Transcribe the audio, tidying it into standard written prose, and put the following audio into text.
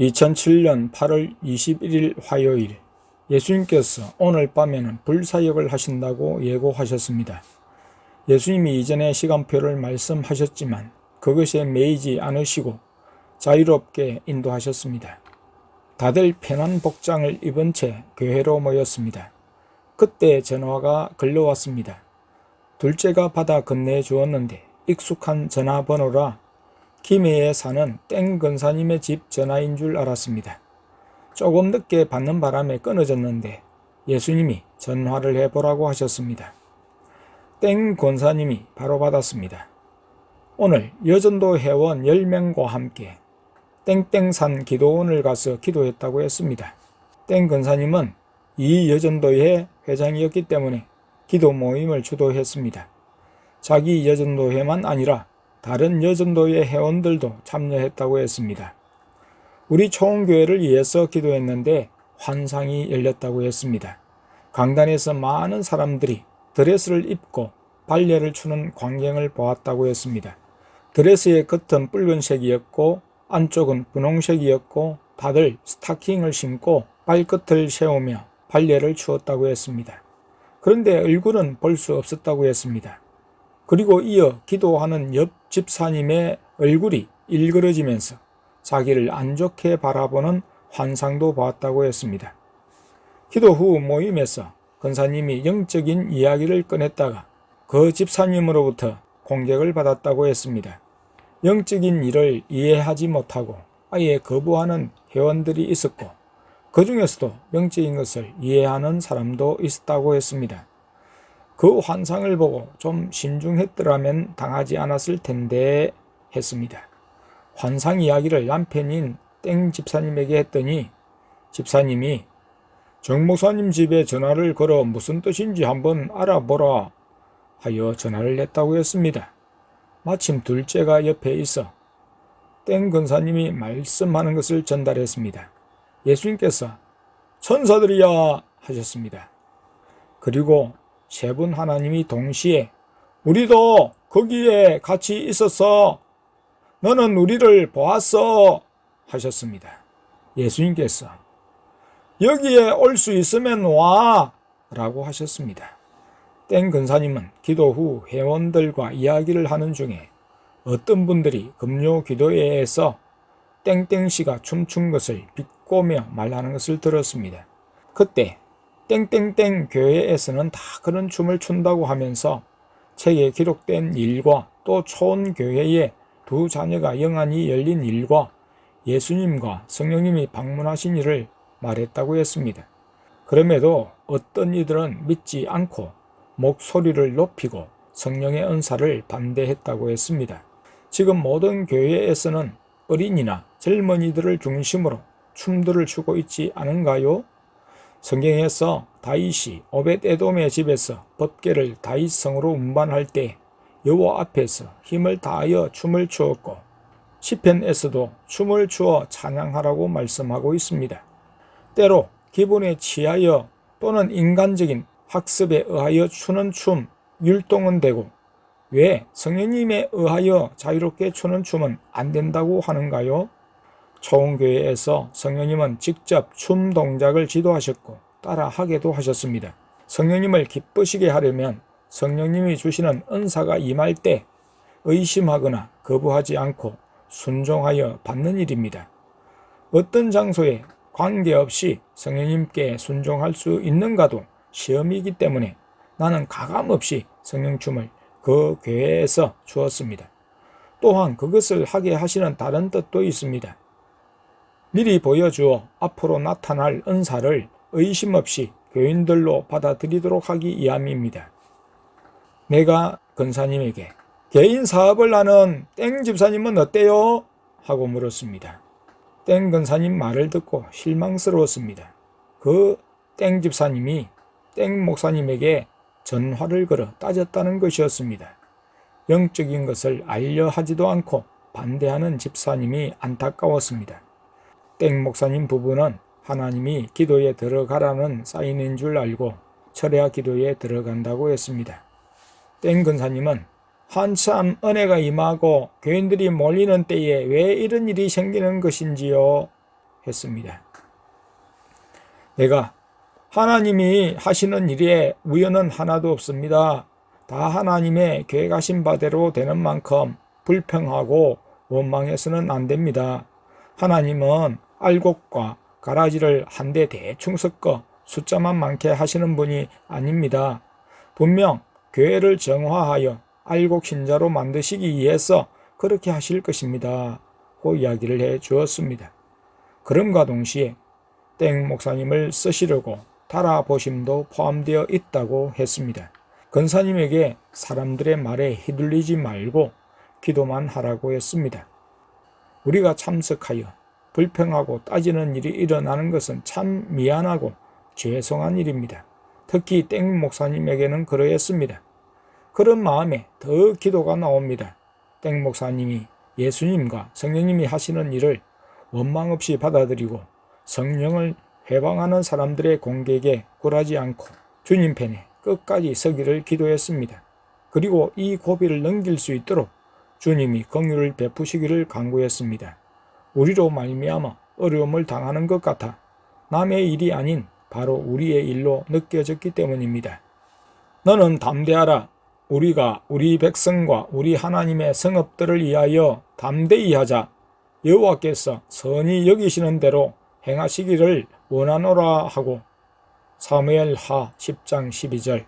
2007년 8월 21일 화요일, 예수님께서 오늘 밤에는 불사역을 하신다고 예고하셨습니다. 예수님이 이전에 시간표를 말씀하셨지만 그것에 매이지 않으시고 자유롭게 인도하셨습니다. 다들 편한 복장을 입은 채 교회로 모였습니다. 그때 전화가 걸려왔습니다. 둘째가 받아 건네주었는데 익숙한 전화번호라 김해에 사는 땡 권사님의 집 전화인 줄 알았습니다. 조금 늦게 받는 바람에 끊어졌는데 예수님이 전화를 해보라고 하셨습니다. 땡 권사님이 바로 받았습니다. 오늘 여전도 회원 10명과 함께 땡땡산 기도원을 가서 기도했다고 했습니다. 땡 권사님은 이 여전도회 회장이었기 때문에 기도 모임을 주도했습니다. 자기 여전도회만 아니라 다른 여전도회 회원들도 참여했다고 했습니다. 우리 총교회를 위해서 기도했는데 환상이 열렸다고 했습니다. 강단에서 많은 사람들이 드레스를 입고 발레를 추는 광경을 보았다고 했습니다. 드레스의 겉은 붉은색이었고 안쪽은 분홍색이었고 다들 스타킹을 신고 발끝을 세우며 발레를 추었다고 했습니다. 그런데 얼굴은 볼 수 없었다고 했습니다. 그리고 이어 기도하는 옆 집사님의 얼굴이 일그러지면서 자기를 안 좋게 바라보는 환상도 보았다고 했습니다. 기도 후 모임에서 권사님이 영적인 이야기를 꺼냈다가 그 집사님으로부터 공격을 받았다고 했습니다. 영적인 일을 이해하지 못하고 아예 거부하는 회원들이 있었고 그 중에서도 영적인 것을 이해하는 사람도 있었다고 했습니다. 그 환상을 보고 좀 신중했더라면 당하지 않았을 텐데 했습니다. 환상 이야기를 남편인 땡 집사님에게 했더니 집사님이 정 목사님 집에 전화를 걸어 무슨 뜻인지 한번 알아보라 하여 전화를 했다고 했습니다. 마침 둘째가 옆에 있어 땡 권사님이 말씀하는 것을 전달했습니다. 예수님께서 천사들이야 하셨습니다. 그리고 세 분 하나님이 동시에 우리도 거기에 같이 있었어. 너는 우리를 보았어 하셨습니다. 예수님께서 여기에 올 수 있으면 와 라고 하셨습니다. 땡 권사님은 기도 후 회원들과 이야기를 하는 중에 어떤 분들이 금요 기도회에서 땡땡씨가 춤춘 것을 비꼬며 말하는 것을 들었습니다. 그때 땡땡땡 교회에서는 다 그런 춤을 춘다고 하면서 책에 기록된 일과 또 초원교회의 두 자녀가 영안이 열린 일과 예수님과 성령님이 방문하신 일을 말했다고 했습니다. 그럼에도 어떤 이들은 믿지 않고 목소리를 높이고 성령의 은사를 반대했다고 했습니다. 지금 모든 교회에서는 어린이나 젊은이들을 중심으로 춤들을 추고 있지 않은가요? 성경에서 다윗이 오벳에돔의 집에서 법궤를 다윗성으로 운반할 때 여호와 앞에서 힘을 다하여 춤을 추었고 시편에서도 춤을 추어 찬양하라고 말씀하고 있습니다. 때로 기분에 취하여 또는 인간적인 학습에 의하여 추는 춤, 율동은 되고 왜 성령님에 의하여 자유롭게 추는 춤은 안 된다고 하는가요? 초원교회에서 성령님은 직접 춤 동작을 지도하셨고 따라하게도 하셨습니다. 성령님을 기쁘시게 하려면 성령님이 주시는 은사가 임할 때 의심하거나 거부하지 않고 순종하여 받는 일입니다. 어떤 장소에 관계없이 성령님께 순종할 수 있는가도 시험이기 때문에 나는 가감없이 성령춤을 그 교회에서 주었습니다. 또한 그것을 하게 하시는 다른 뜻도 있습니다. 미리 보여주어 앞으로 나타날 은사를 의심 없이 교인들로 받아들이도록 하기 위함입니다. 내가 권사님에게 개인 사업을 하는 땡 집사님은 어때요? 하고 물었습니다. 땡 권사님 말을 듣고 실망스러웠습니다. 그 땡 집사님이 땡 목사님에게 전화를 걸어 따졌다는 것이었습니다. 영적인 것을 알려 하지도 않고 반대하는 집사님이 안타까웠습니다. 땡 목사님 부부는 하나님이 기도에 들어가라는 사인인 줄 알고 철야 기도에 들어간다고 했습니다. 땡 권사님은 한참 은혜가 임하고 교인들이 몰리는 때에 왜 이런 일이 생기는 것인지요? 했습니다. 내가 하나님이 하시는 일에 우연은 하나도 없습니다. 다 하나님의 계획하신 바대로 되는 만큼 불평하고 원망해서는 안 됩니다. 하나님은 알곡과 가라지를 한데 대충 섞어 숫자만 많게 하시는 분이 아닙니다. 분명 교회를 정화하여 알곡 신자로 만드시기 위해서 그렇게 하실 것입니다. 고 이야기를 해 주었습니다. 그럼과 동시에 땡 목사님을 쓰시려고 달아보심도 포함되어 있다고 했습니다. 권사님에게 사람들의 말에 휘둘리지 말고 기도만 하라고 했습니다. 우리가 참석하여 불평하고 따지는 일이 일어나는 것은 참 미안하고 죄송한 일입니다. 특히 땡 목사님에게는 그러했습니다. 그런 마음에 더 기도가 나옵니다. 땡 목사님이 예수님과 성령님이 하시는 일을 원망 없이 받아들이고 성령을 회방하는 사람들의 공격에 굴하지 않고 주님 편에 끝까지 서기를 기도했습니다. 그리고 이 고비를 넘길 수 있도록 주님이 긍휼을 베푸시기를 간구했습니다. 우리로 말미암아 어려움을 당하는 것 같아 남의 일이 아닌 바로 우리의 일로 느껴졌기 때문입니다. 너는 담대하라. 우리가 우리 백성과 우리 하나님의 성읍들을 위하여 담대히 하자. 여호와께서 선히 여기시는 대로 행하시기를 원하노라 하고 사무엘하 10장 12절